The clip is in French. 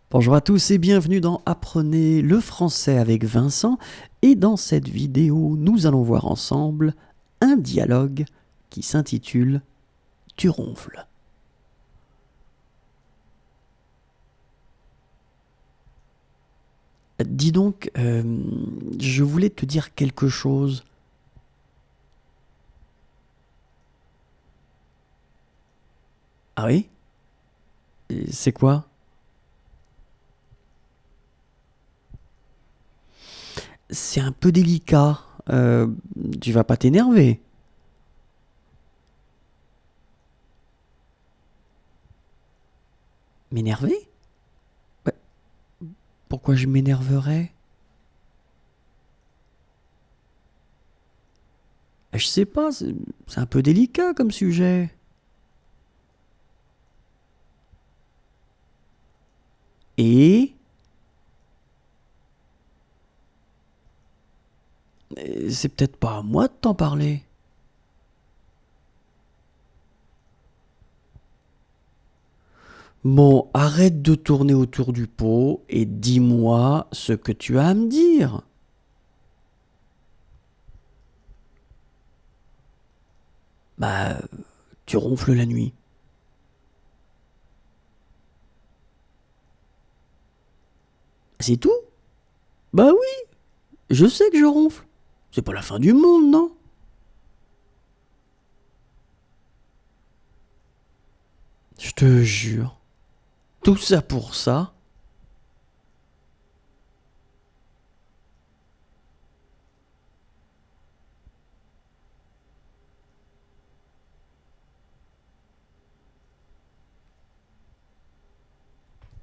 Bonjour à tous et bienvenue dans Apprenez le français avec Vincent. Et dans cette vidéo, nous allons voir ensemble un dialogue qui s'intitule Tu ronfles. Dis donc, je voulais te dire quelque chose. Ah oui? C'est quoi? C'est un peu délicat. Tu vas pas t'énerver. M'énerver? Ouais, pourquoi je m'énerverais? Je sais pas, c'est un peu délicat comme sujet. Et c'est peut-être pas à moi de t'en parler. Bon, arrête de tourner autour du pot et dis-moi ce que tu as à me dire. Bah, tu ronfles la nuit. C'est tout? Bah oui, je sais que je ronfle. C'est pas la fin du monde, non? Je te jure. Tout ça pour ça?